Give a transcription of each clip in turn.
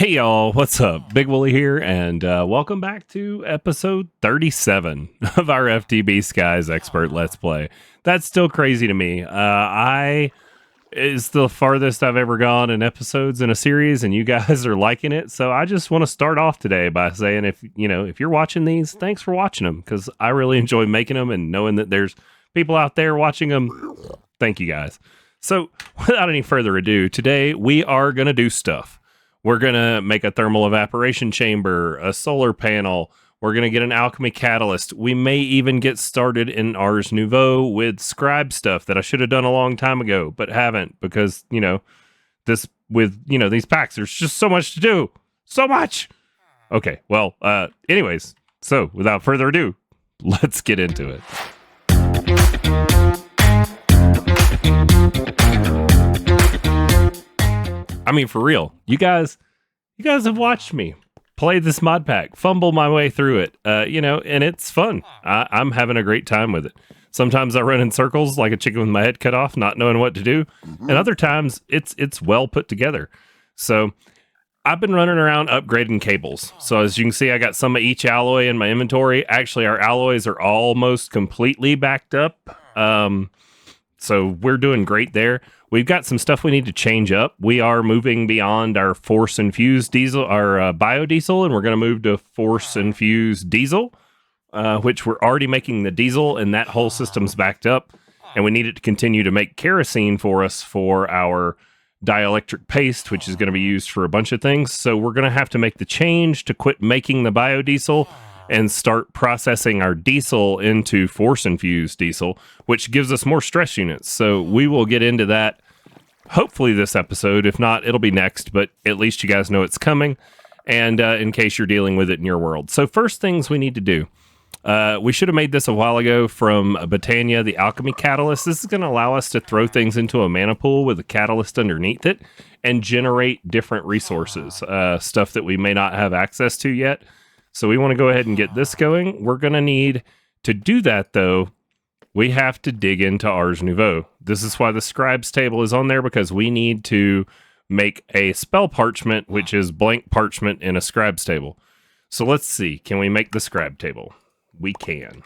Hey y'all, what's up? Big Wooly here, and welcome back to episode 37 of our FTB Skies Expert Let's Play. That's still crazy to me. I is the farthest I've ever gone in episodes in a series, and you guys are liking it. So I just want to start off today by saying, if you're watching these, thanks for watching them, because I really enjoy making them and knowing that there's people out there watching them. Thank you guys. So without any further ado, today we are gonna do stuff. We're going to make a thermal evaporation chamber, a solar panel. We're going to get an Alchemy Catalyst. We may even get started in Ars Nouveau with scribe stuff that I should have done a long time ago, but haven't because, these packs, there's just so much to do. So much. Okay, well, anyways, so without further ado, let's get into it. I mean, for real, you guys have watched me play this mod pack, fumble my way through it, and it's fun. I'm having a great time with it. Sometimes I run in circles like a chicken with my head cut off, not knowing what to do. And other times it's well put together. So I've been running around upgrading cables. So as you can see, I got some of each alloy in my inventory. Actually, our alloys are almost completely backed up. So we're doing great there. We've got some stuff we need to change up. We are moving beyond our force-infused diesel, our biodiesel, and we're going to move to force-infused diesel, which we're already making the diesel, and that whole system's backed up. And we need it to continue to make kerosene for us for our dielectric paste, which is going to be used for a bunch of things. So we're going to have to make the change to quit making the biodiesel and start processing our diesel into force-infused diesel, which gives us more stress units. So we will get into that hopefully this episode. If not, it'll be next, but at least you guys know it's coming, and in case you're dealing with it in your world. So first things we need to do. We should have made this a while ago from Botania, the Alchemy Catalyst. This is going to allow us to throw things into a mana pool with a catalyst underneath it and generate different resources, stuff that we may not have access to yet. So we want to go ahead and get this going. We're going to need to do that, though. We have to dig into Ars Nouveau. This is why the scribes table is on there, because we need to make a spell parchment, which is blank parchment in a scribes table. So let's see. Can we make the scribe table? We can.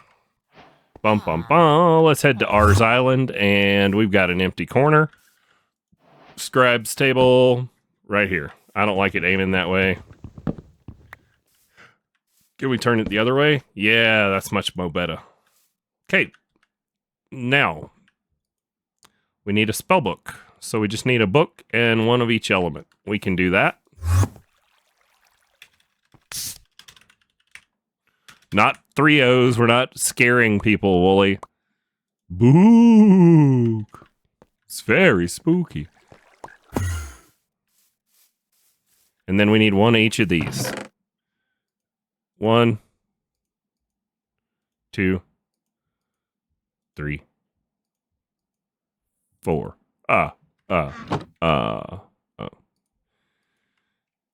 Bum, bum, bum. Let's head to Ars Island, and we've got an empty corner. Scribes table right here. I don't like it aiming that way. Can we turn it the other way? Yeah, that's much more better. Okay. Now, we need a spell book. So we just need a book and one of each element. We can do that. Not 3 O's. We're not scaring people, Wooly. Book. It's very spooky. And then we need one of each of these. 1, 2, 3, 4.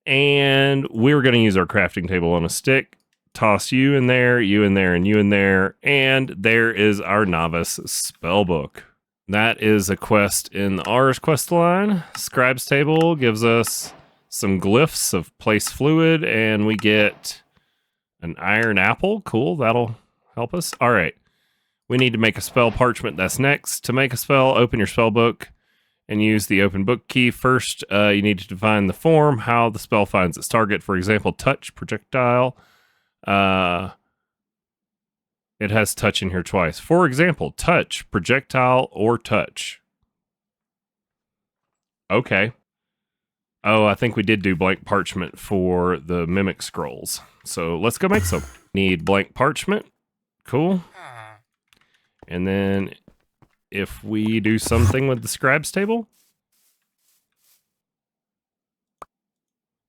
And we're going to use our crafting table on a stick. Toss you in there, and you in there. And there is our novice spellbook. That is a quest in the Ars quest line. Scribes table gives us some glyphs of place fluid, and we get an iron apple. Cool, that'll help us. All right. We need to make a spell parchment. That's next. To make a spell, open your spell book and use the open book key. First, you need to define the form, how the spell finds its target. For example, touch, projectile. It has touch in here twice. For example, touch, projectile, or touch. Okay. Oh, I think we did do blank parchment for the mimic scrolls. So let's go make some. Need blank parchment. Cool. And then if we do something with the scribes table.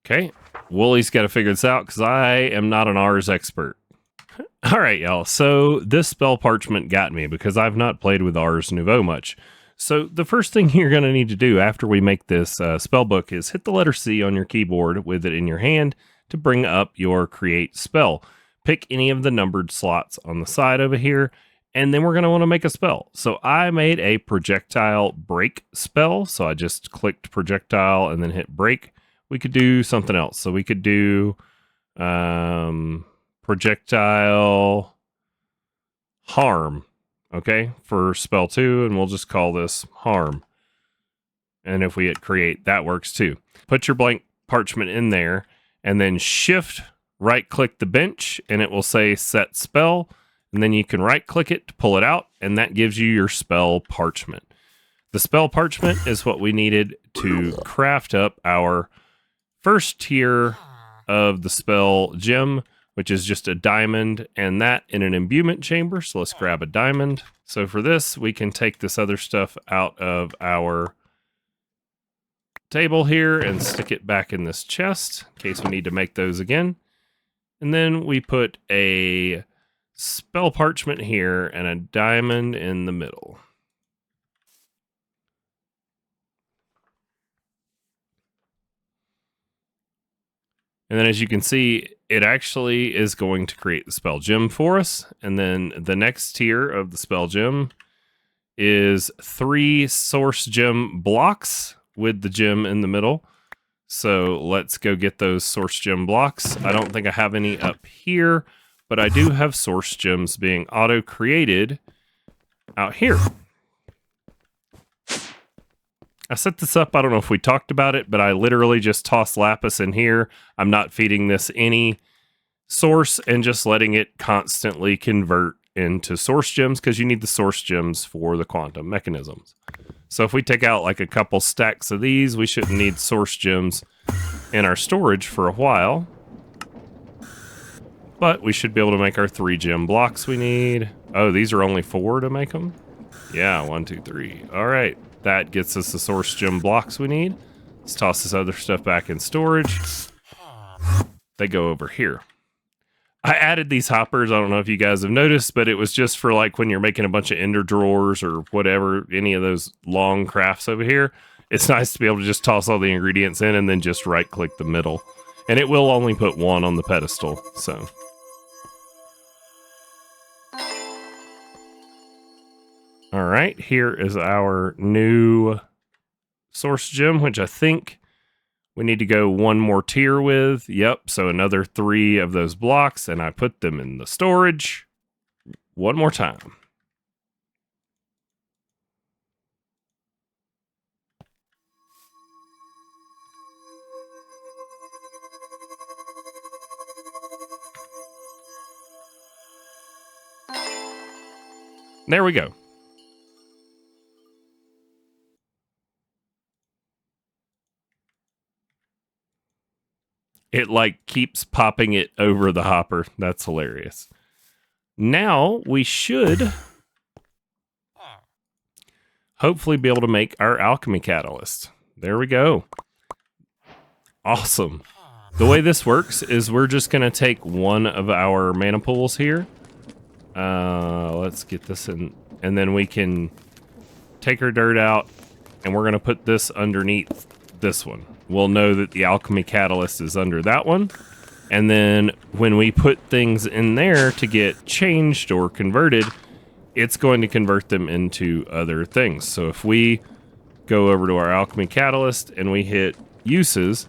Okay. Wooly's got to figure this out because I am not an Ars expert. All right, y'all. So this spell parchment got me because I've not played with Ars Nouveau much. So the first thing you're going to need to do after we make this spell book is hit the letter C on your keyboard with it in your hand to bring up your create spell. Pick any of the numbered slots on the side over here, and then we're going to want to make a spell. So I made a projectile break spell. So I just clicked projectile and then hit break. we could do something else. So we could do projectile harm, okay, for spell 2, and we'll just call this harm. And if we hit create, that works too. Put your blank parchment in there, and then shift right click the bench, and it will say set spell, and then you can right click it to pull it out, and that gives you your spell parchment. The spell parchment is what we needed to craft up our first tier of the spell gem, which is just a diamond, and that in an imbuement chamber. So let's grab a diamond. So for this, we can take this other stuff out of our table here and stick it back in this chest in case we need to make those again. And then we put a spell parchment here and a diamond in the middle. And then as you can see, it actually is going to create the spell gem for us. And then the next tier of the spell gem is 3 source gem blocks with the gem in the middle. So let's go get those source gem blocks. I don't think I have any up here, but I do have source gems being auto created out here. I set this up, I don't know if we talked about it, but I literally just toss lapis in here. I'm not feeding this any source and just letting it constantly convert into source gems because you need the source gems for the quantum mechanisms. So if we take out like a couple stacks of these, we shouldn't need source gems in our storage for a while. But we should be able to make our 3 gem blocks we need. Oh, these are only 4 to make them? Yeah, 1, 2, 3. All right. That gets us the source gem blocks we need. Let's toss this other stuff back in storage. They go over here. I added these hoppers. I don't know if you guys have noticed, but it was just for like when you're making a bunch of ender drawers or whatever, any of those long crafts over here. It's nice to be able to just toss all the ingredients in and then just right click the middle. And it will only put 1 on the pedestal, so. All right, here is our new source gem, which I think we need to go 1 more tier with. Yep, so another 3 of those blocks, and I put them in the storage 1 more time. There we go. It like keeps popping it over the hopper. That's hilarious. Now we should hopefully be able to make our Alchemy Catalyst. There we go. Awesome. The way this works is we're just going to take 1 of our mana pools here. Let's get this in. And then we can take our dirt out. And we're going to put this underneath this one. We'll know that the Alchemy Catalyst is under that one. And then when we put things in there to get changed or converted, it's going to convert them into other things. So if we go over to our Alchemy Catalyst and we hit uses,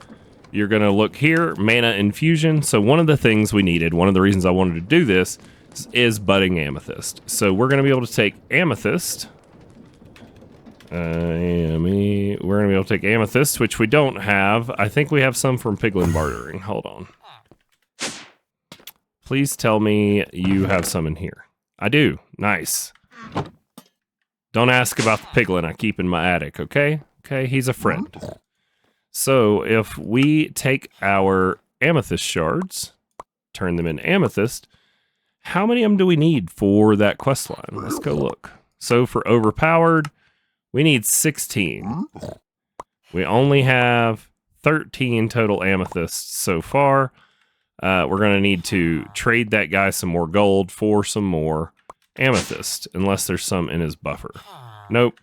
you're going to look here, mana infusion. So one of the things we needed, one of the reasons I wanted to do this is budding amethyst. So we're going to be able to take amethyst. We're going to be able to take amethyst, which we don't have. I think we have some from piglin bartering. Hold on. Please tell me you have some in here. I do. Nice. Don't ask about the piglin I keep in my attic, okay? Okay, he's a friend. So if we take our amethyst shards, turn them into amethyst, how many of them do we need for that quest line? Let's go look. So for overpowered, we need 16. We only have 13 total amethysts so far. We're going to need to trade that guy some more gold for some more amethyst, unless there's some in his buffer. Nope.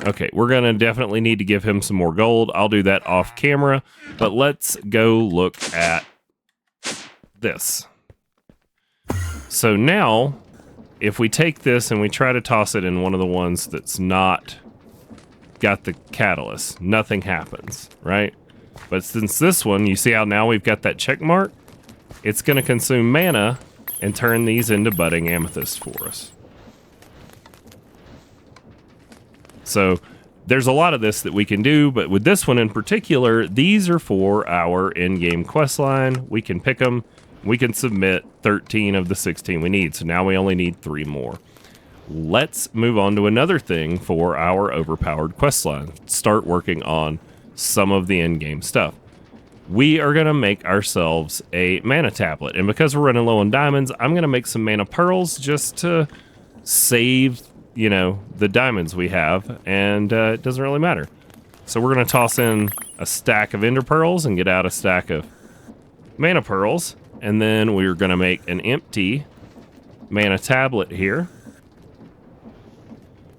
Okay, we're going to definitely need to give him some more gold. I'll do that off camera, but let's go look at this. So now, if we take this and we try to toss it in one of the ones that's not got the catalyst, nothing happens, right? But since this one, you see how now we've got that check mark? It's going to consume mana and turn these into budding amethysts for us. So there's a lot of this that we can do, but with this one in particular, these are for our in-game quest line. We can pick them. We can submit 13 of the 16 we need. So now we only need 3 more. Let's move on to another thing for our overpowered quest line. Start working on some of the in-game stuff. We are going to make ourselves a mana tablet. And because we're running low on diamonds, I'm going to make some mana pearls just to save, you know, the diamonds we have. And it doesn't really matter. So we're going to toss in a stack of ender pearls and get out a stack of mana pearls. And then we're going to make an empty mana tablet here.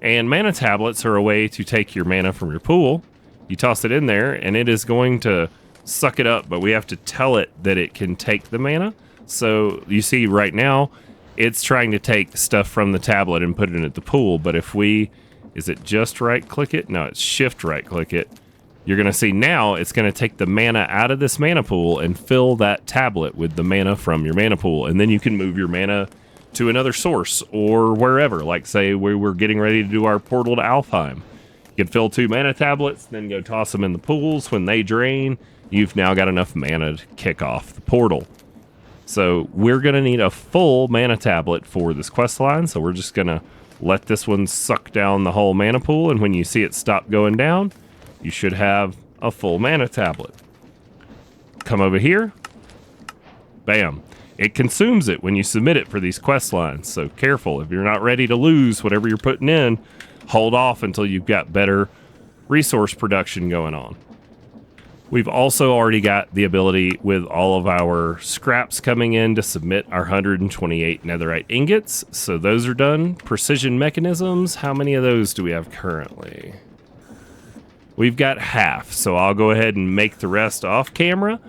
And mana tablets are a way to take your mana from your pool. You toss it in there, and it is going to suck it up, but we have to tell it that it can take the mana. So you see right now, it's trying to take stuff from the tablet and put it in at the pool. But if we, is it just right-click it? No, it's shift right-click it. You're going to see now it's going to take the mana out of this mana pool and fill that tablet with the mana from your mana pool. And then you can move your mana to another source or wherever. Like say we were getting ready to do our portal to Alfheim. You can fill 2 mana tablets, then go toss them in the pools. When they drain, you've now got enough mana to kick off the portal. So we're going to need a full mana tablet for this quest line. So we're just going to let this one suck down the whole mana pool. And when you see it stop going down, you should have a full mana tablet. Come over here. Bam. It consumes it when you submit it for these quest lines. So careful. If you're not ready to lose whatever you're putting in, hold off until you've got better resource production going on. We've also already got the ability with all of our scraps coming in to submit our 128 netherite ingots. So those are done. Precision mechanisms. How many of those do we have currently? We've got half. So I'll go ahead and make the rest off camera.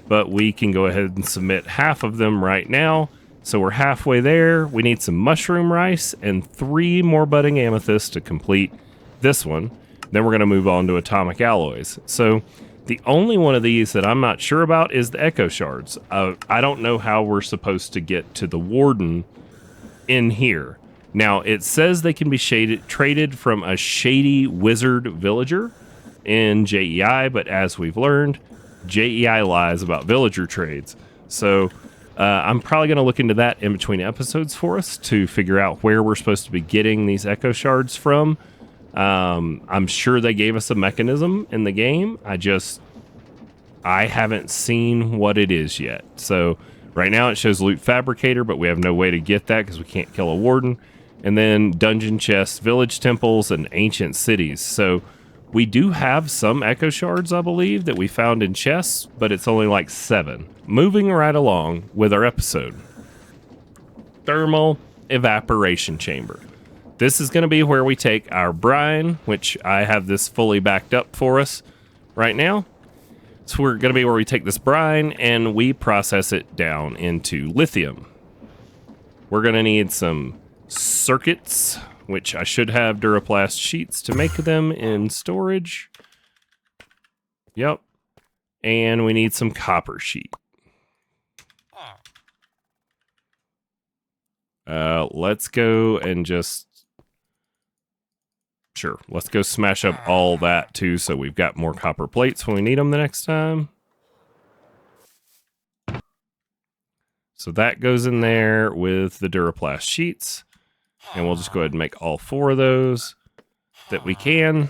But we can go ahead and submit half of them right now. So we're halfway there. We need some mushroom rice and 3 more budding amethysts to complete this one. Then we're going to move on to atomic alloys. So the only one of these that I'm not sure about is the echo shards. I don't know how we're supposed to get to the warden in here. Now, it says they can be traded from a shady wizard villager in JEI, but as we've learned, JEI lies about villager trades. So I'm probably going to look into that in between episodes for us to figure out where we're supposed to be getting these echo shards from. I'm sure they gave us a mechanism in the game. I haven't seen what it is yet. So right now it shows loot fabricator, but we have no way to get that because we can't kill a warden. And then dungeon chests, village temples, and ancient cities. So we do have some echo shards, I believe, that we found in chests, but it's only like 7. Moving right along with our episode. Thermal evaporation chamber. This is going to be where we take our brine, which I have this fully backed up for us right now. So we're going to be where we take this brine and we process it down into lithium. We're going to need some circuits, which I should have Duraplast sheets to make them in storage. Yep. And we need some copper sheet. Let's go and just... Sure, let's go smash up all that too so we've got more copper plates when we need them the next time. So that goes in there with the Duraplast sheets. And we'll just go ahead and make all 4 of those that we can.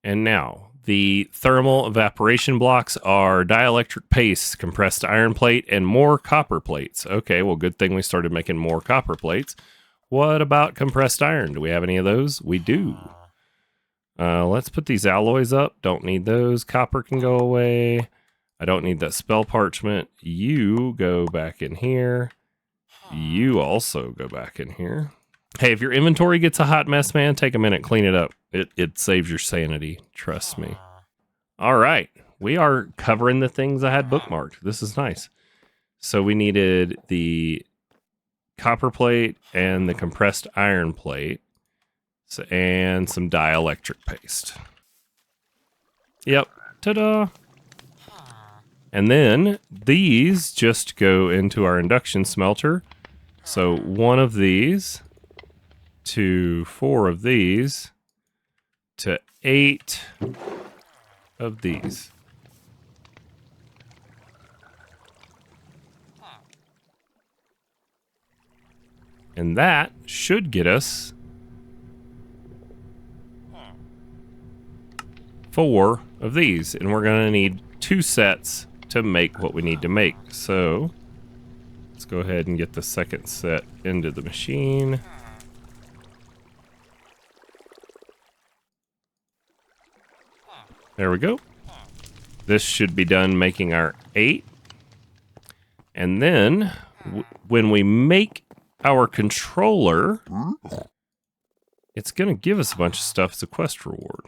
And now, the thermal evaporation blocks are dielectric paste, compressed iron plate, and more copper plates. Okay, well, good thing we started making more copper plates. What about compressed iron? Do we have any of those? We do. Let's put these alloys up. Don't need those. Copper can go away. I don't need that spell parchment. You go back in here. You also go back in here. Hey, if your inventory gets a hot mess, man, take a minute, clean it up. It saves your sanity. Trust me. All right. We are covering the things I had bookmarked. This is nice. So we needed the copper plate and the compressed iron plate and some dielectric paste. Yep. Ta-da. And then these just go into our induction smelter. So 1 of these to 4 of these to 8 of these. And that should get us 4 of these. And we're going to need 2 sets to make what we need to make. So let's go ahead and get the second set into the machine. There we go. This should be done making our 8. And then when we make our controller, it's going to give us a bunch of stuff as a quest reward.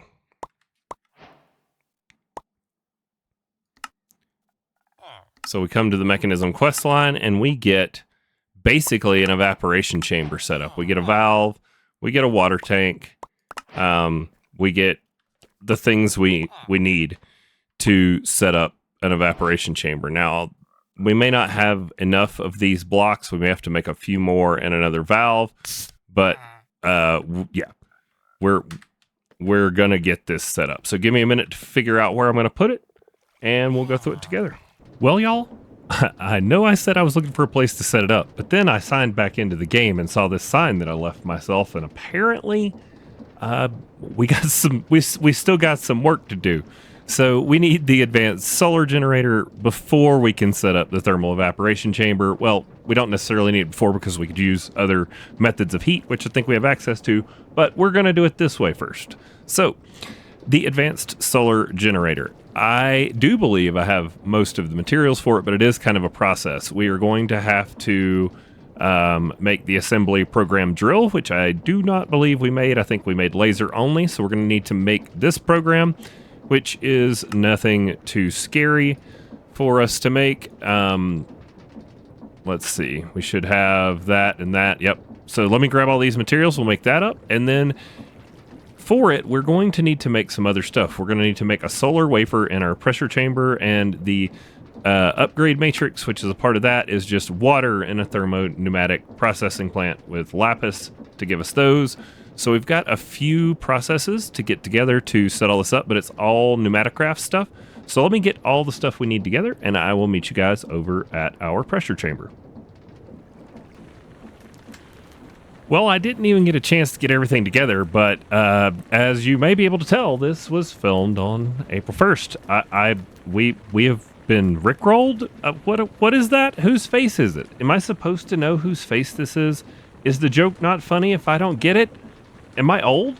So we come to the mechanism quest line and we get basically an evaporation chamber setup. We get a valve, we get a water tank, we get the things we need to set up an evaporation chamber. Now, we may not have enough of these blocks. We may have to make a few more and another valve, but yeah, we're gonna get this set up. So give me a minute to figure out where I'm gonna put it, and we'll go through it together. Well, y'all, I know I said I was looking for a place to set it up, but then I signed back into the game and saw this sign that I left myself, and apparently we still got some work to do. So we need the advanced solar generator before we can set up the thermal evaporation chamber. Well, we don't necessarily need it before because we could use other methods of heat, which I think we have access to, but we're going to do it this way first. So the advanced solar generator. I do believe I have most of the materials for it, but it is kind of a process. We are going to have to make the assembly program drill, which I do not believe we made. I think we made laser only, so we're going to need to make this program, which is nothing too scary for us to make. Let's see. We should have that and that. Yep. So let me grab all these materials. We'll make that up. And then for it, we're going to need to make some other stuff. We're going to need to make a solar wafer in our pressure chamber, and the upgrade matrix, which is a part of that, is just water in a thermopneumatic processing plant with lapis to give us those. So we've got a few processes to get together to set all this up, but it's all pneumaticraft stuff. So let me get all the stuff we need together, and I will meet you guys over at our pressure chamber. Well, I didn't even get a chance to get everything together, but as you may be able to tell, this was filmed on April 1st. We have been rickrolled. What is that? Whose face is it? Am I supposed to know whose face this is? Is the joke not funny if I don't get it? Am I old?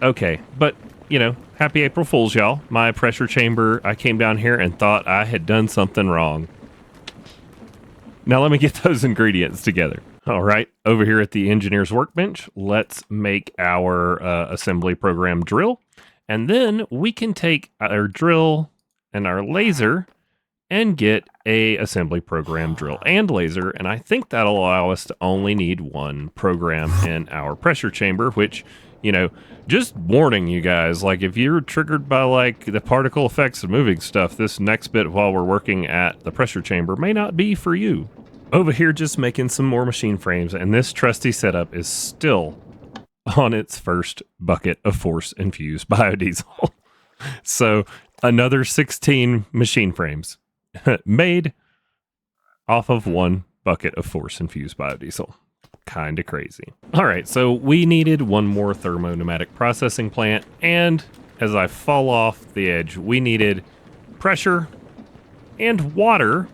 Okay, but, you know, happy April Fools, y'all. My pressure chamber, I came down here and thought I had done something wrong. Now let me get those ingredients together. All right, over here at the engineer's workbench, let's make our assembly program drill. And then we can take our drill and our laser and get a assembly program drill and laser. And I think that'll allow us to only need one program in our pressure chamber, which, you know, just warning you guys, like if you're triggered by like the particle effects of moving stuff, this next bit while we're working at the pressure chamber may not be for you. Over here just making some more machine frames, and this trusty setup is still on its first bucket of force-infused biodiesel. So another 16 machine frames made off of one bucket of force-infused biodiesel. Kind of crazy. All right, so we needed one more thermopneumatic processing plant, and as I fall off the edge, we needed pressure and water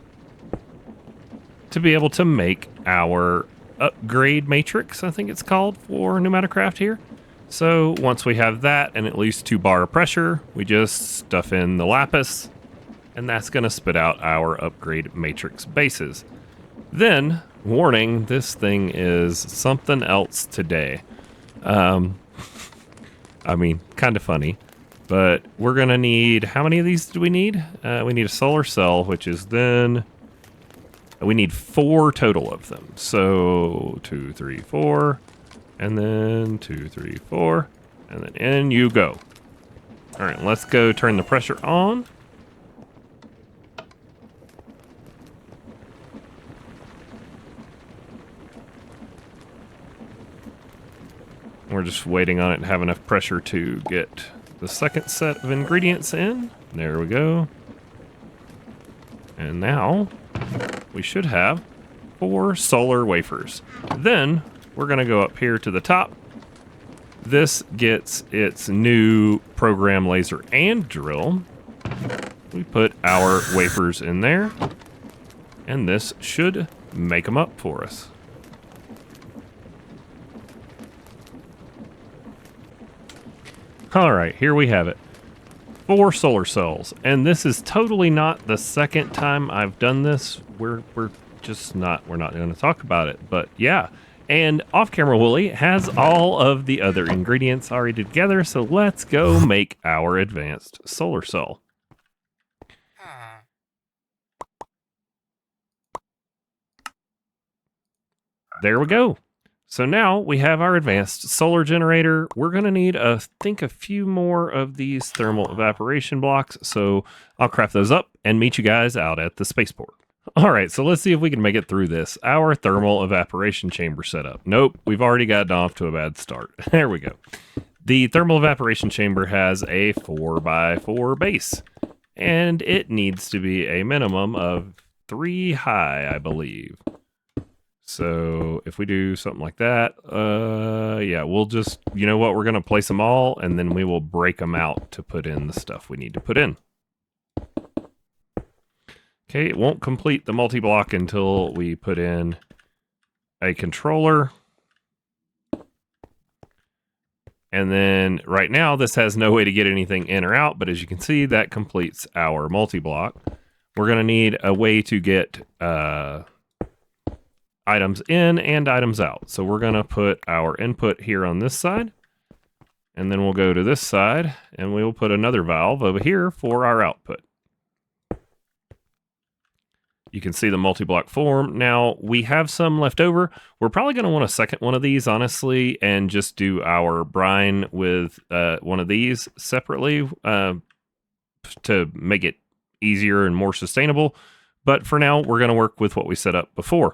to be able to make our upgrade matrix, I think it's called, for pneumaticraft here. So once we have that and at least 2 bar of pressure, we just stuff in the lapis, and that's going to spit out our upgrade matrix bases. Then, warning, this thing is something else today. I mean, kind of funny, but we're going to need, how many of these do we need? We need a solar cell, which is then, we need 4 total of them. So 2, 3, 4, and then 2, 3, 4, and then in you go. All right, let's go turn the pressure on. We're just waiting on it to have enough pressure to get the second set of ingredients in. There we go. And now we should have 4 solar wafers. Then we're going to go up here to the top. This gets its new program laser and drill. We put our wafers in there, and this should make them up for us. All right, here we have it. 4 solar cells, and this is totally not the second time I've done this. We're not going to talk about it, but yeah. And off-camera Wooly has all of the other ingredients already together, so let's go make our advanced solar cell. There we go. So now we have our advanced solar generator. We're going to need, I think, a few more of these thermal evaporation blocks. So I'll craft those up and meet you guys out at the spaceport. All right, so let's see if we can make it through this. Our thermal evaporation chamber setup. Nope, we've already gotten off to a bad start. There we go. The thermal evaporation chamber has a 4x4 base, and it needs to be a minimum of 3 high, I believe. So if we do something like that, yeah, we'll just, you know what, we're going to place them all, and then we will break them out to put in the stuff we need to put in. Okay, it won't complete the multi-block until we put in a controller. And then right now, this has no way to get anything in or out, but as you can see, that completes our multi-block. We're going to need a way to get items in and items out. So we're going to put our input here on this side, and then we'll go to this side, and we will put another valve over here for our output. You can see the multi-block form. Now, we have some left over. We're probably going to want a second one of these, honestly, and just do our brine with one of these separately to make it easier and more sustainable. But for now, we're going to work with what we set up before.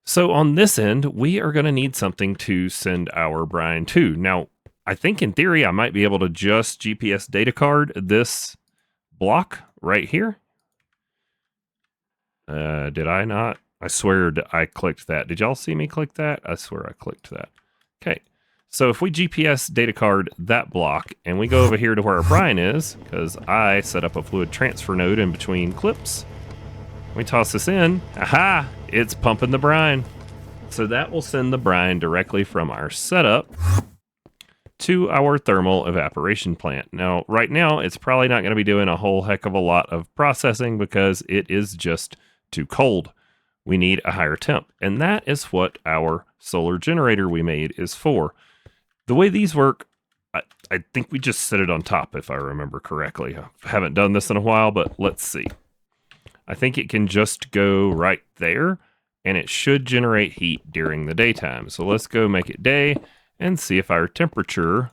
So on this end, we are going to need something to send our brine to. Now, I think in theory, I might be able to just GPS data card this block right here. Did I not? I swear I clicked that. Did y'all see me click that? I swear I clicked that. Okay. So if we GPS data card that block and we go over here to where our brine is, because I set up a fluid transfer node in between clips, we toss this in. Aha! It's pumping the brine. So that will send the brine directly from our setup to our thermal evaporation plant. Now, right now, it's probably not going to be doing a whole heck of a lot of processing because it is just too cold. We need a higher temp, and that is what our solar generator we made is for. The way these work, I think we just set it on top, if I remember correctly. I haven't done this in a while, but let's see. I think it can just go right there, and it should generate heat during the daytime. So let's go make it day and see if our temperature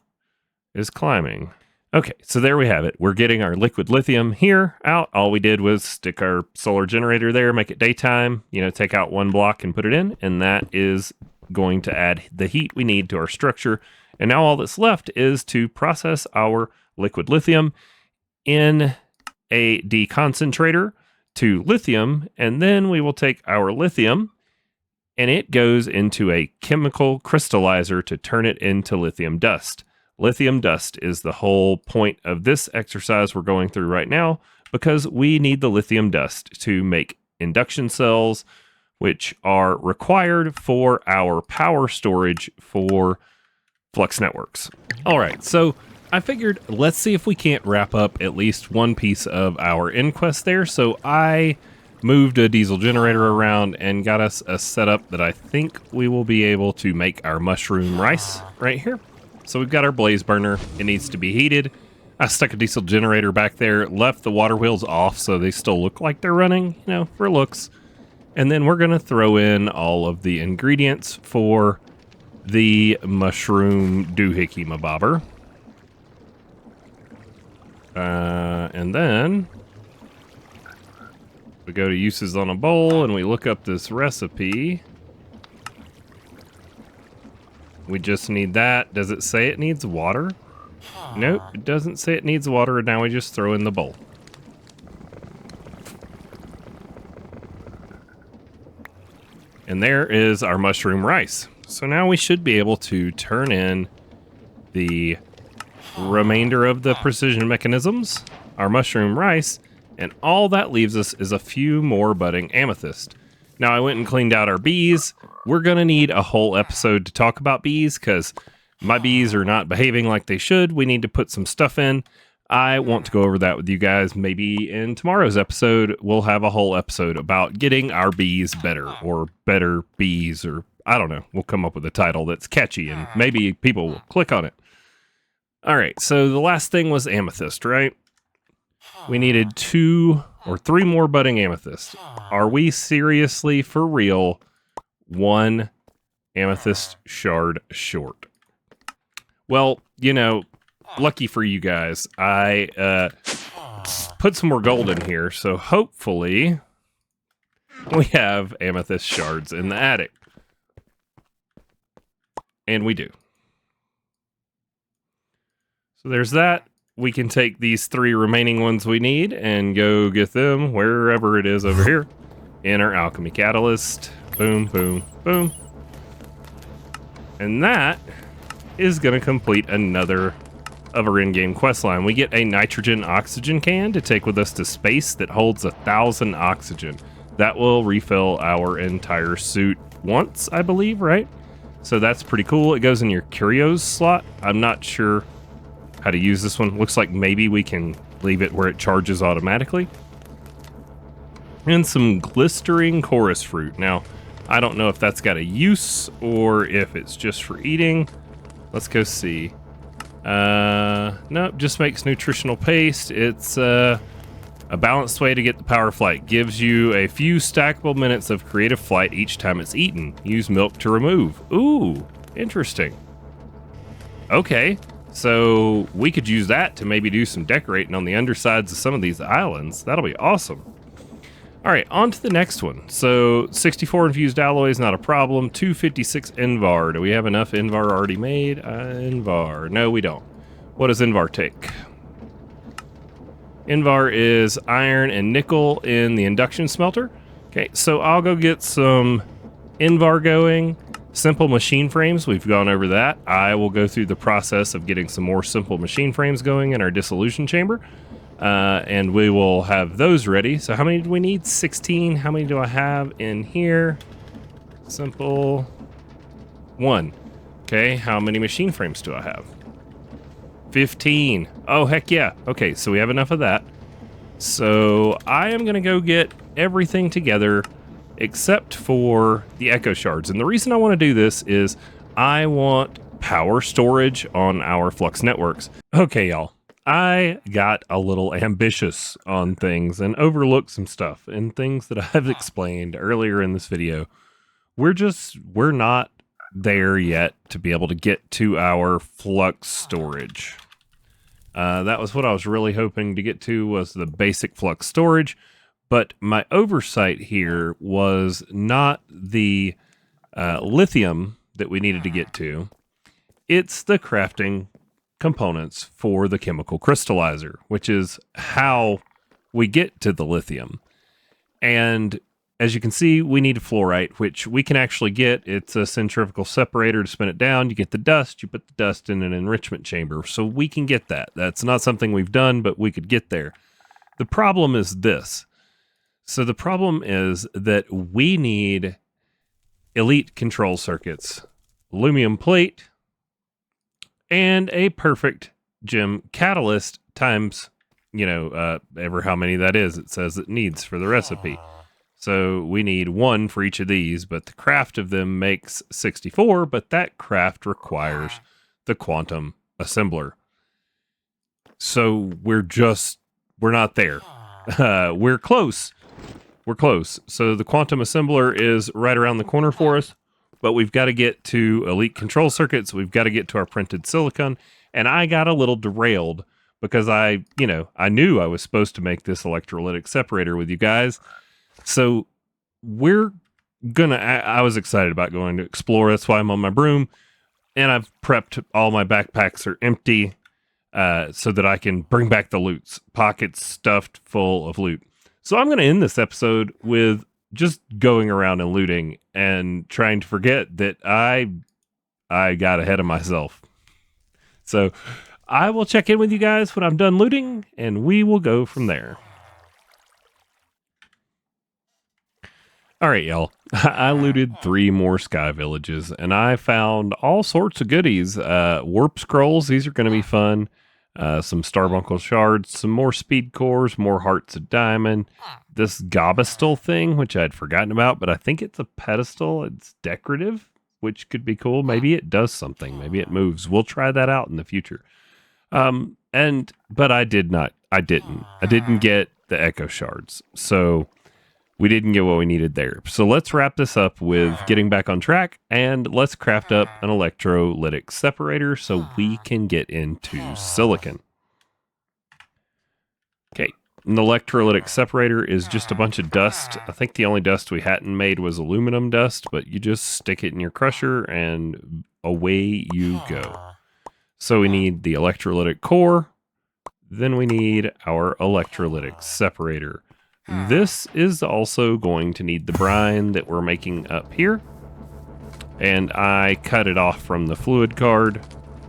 is climbing. Okay, so there we have it. We're getting our liquid lithium here out. All we did was stick our solar generator there, make it daytime, take out one block and put it in, and that is going to add the heat we need to our structure. And now all that's left is to process our liquid lithium in a deconcentrator to lithium, and then we will take our lithium and it goes into a chemical crystallizer to turn it into lithium dust. Lithium dust is the whole point of this exercise we're going through right now, because we need the lithium dust to make induction cells, which are required for our power storage for Flux networks. All right, so I figured let's see if we can't wrap up at least one piece of our inquest there. So I moved a diesel generator around and got us a setup that I think we will be able to make our mushroom rice right here. So we've got our blaze burner. It needs to be heated. I stuck a diesel generator back there, left the water wheels off so they still look like they're running, for looks. And then we're going to throw in all of the ingredients for the mushroom doohickey mabobber. And then we go to uses on a bowl and we look up this recipe. We just need that. Does it say it needs water? Nope, it doesn't say it needs water, and now we just throw in the bowl. And there is our mushroom rice. So now we should be able to turn in the remainder of the precision mechanisms, our mushroom rice, and all that leaves us is a few more budding amethyst. Now I went and cleaned out our bees. We're going to need a whole episode to talk about bees because my bees are not behaving like they should. We need to put some stuff in. I want to go over that with you guys. Maybe in tomorrow's episode, we'll have a whole episode about getting our bees better, or better bees, or I don't know. We'll come up with a title that's catchy and maybe people will click on it. All right, so the last thing was amethyst, right? We needed 2 or 3 more budding amethyst. Are we seriously, for real, 1 amethyst shard short? Well, you know, lucky for you guys, I put some more gold in here, so hopefully we have amethyst shards in the attic. And we do. So there's that. We can take these 3 remaining ones we need and go get them wherever it is over here in our Alchemy Catalyst. Boom, boom, boom. And that is going to complete another of our in-game quest line. We get a nitrogen oxygen can to take with us to space that holds 1,000 oxygen. That will refill our entire suit once, I believe, right? So that's pretty cool. It goes in your curios slot. I'm not sure how to use this one. Looks like maybe we can leave it where it charges automatically. And some glistering chorus fruit. Now, I don't know if that's got a use or if it's just for eating. Let's go see. Nope, just makes nutritional paste. It's a balanced way to get the power of flight. Gives you a few stackable minutes of creative flight each time it's eaten. Use milk to remove. Ooh, interesting. Okay, so we could use that to maybe do some decorating on the undersides of some of these islands. That'll be awesome. All right, on to the next one. So 64 infused alloy is not a problem. 256 Invar. Do we have enough Invar already made? Invar. No, we don't. What does Invar take? Invar is iron and nickel in the induction smelter. Okay, so I'll go get some Invar going. Simple machine frames, we've gone over that. I will go through the process of getting some more simple machine frames going in our dissolution chamber. And we will have those ready. So how many do we need? 16. How many do I have in here? Simple. 1. Okay, how many machine frames do I have? 15. Oh, heck yeah. Okay, so we have enough of that. So I am going to go get everything together except for the echo shards. And the reason I want to do this is I want power storage on our Flux networks. Okay, y'all. I got a little ambitious on things and overlooked some stuff and things that I've explained earlier in this video. We're not there yet to be able to get to our flux storage. That was what I was really hoping to get to, was the basic flux storage. But my oversight here was not the lithium that we needed to get to. It's the crafting components for the chemical crystallizer, which is how we get to the lithium. And as you can see, we need a fluorite, which we can actually get. It's a centrifugal separator to spin it down. You get the dust, you put the dust in an enrichment chamber. So we can get that. That's not something we've done, but we could get there. The problem is this. So the problem is that we need elite control circuits, aluminum plate, and a perfect gem catalyst times, ever how many that is, it says it needs for the recipe. So we need 1 for each of these, but the craft of them makes 64, but that craft requires the quantum assembler. So we're not there. We're close. We're close. So the quantum assembler is right around the corner for us, but we've got to get to elite control circuits. We've got to get to our printed silicon, and I got a little derailed because I knew I was supposed to make this electrolytic separator with you guys. So we're gonna, I was excited about going to explore. That's why I'm on my broom, and I've prepped all my backpacks are empty, so that I can bring back the loots, pockets stuffed full of loot. So I'm going to end this episode with just going around and looting and trying to forget that I got ahead of myself. So I will check in with you guys when I'm done looting, and we will go from there. All right, y'all. I looted 3 more sky villages, and I found all sorts of goodies. Warp scrolls, these are going to be fun. Some Starbuncle shards, some more speed cores, more hearts of diamond. This Gobastel thing, which I'd forgotten about, but I think it's a pedestal. It's decorative, which could be cool. Maybe it does something. Maybe it moves. We'll try that out in the future. But I didn't get the echo shards. So we didn't get what we needed there. So let's wrap this up with getting back on track, and let's craft up an electrolytic separator so we can get into silicon. Okay, an electrolytic separator is just a bunch of dust. I think the only dust we hadn't made was aluminum dust, but you just stick it in your crusher and away you go. So we need the electrolytic core, then we need our electrolytic separator. This is also going to need the brine that we're making up here. And I cut it off from the fluid card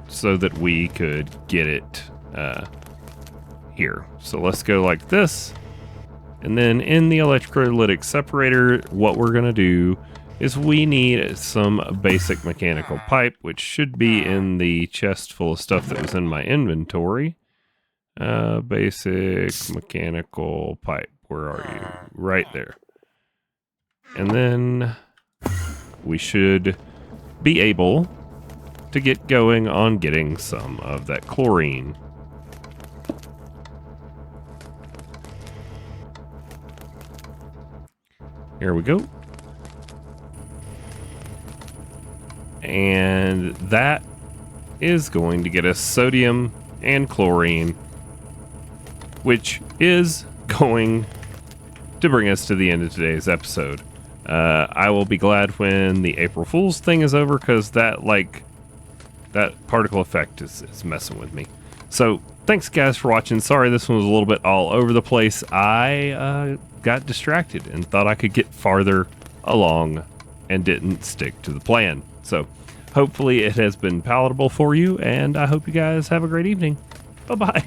so that we could get it here. So let's go like this. And then in the electrolytic separator, what we're going to do is we need some basic mechanical pipe, which should be in the chest full of stuff that was in my inventory. Basic mechanical pipe. Where are you? Right there. And then we should be able to get going on getting some of that chlorine. Here we go. And that is going to get us sodium and chlorine, which is going to bring us to the end of today's episode. I will be glad when the April Fool's thing is over, because that particle effect is messing with me. So thanks guys for watching. Sorry this one was a little bit all over the place. I got distracted and thought I could get farther along and didn't stick to the plan. So hopefully it has been palatable for you, and I hope you guys have a great evening. Bye-bye.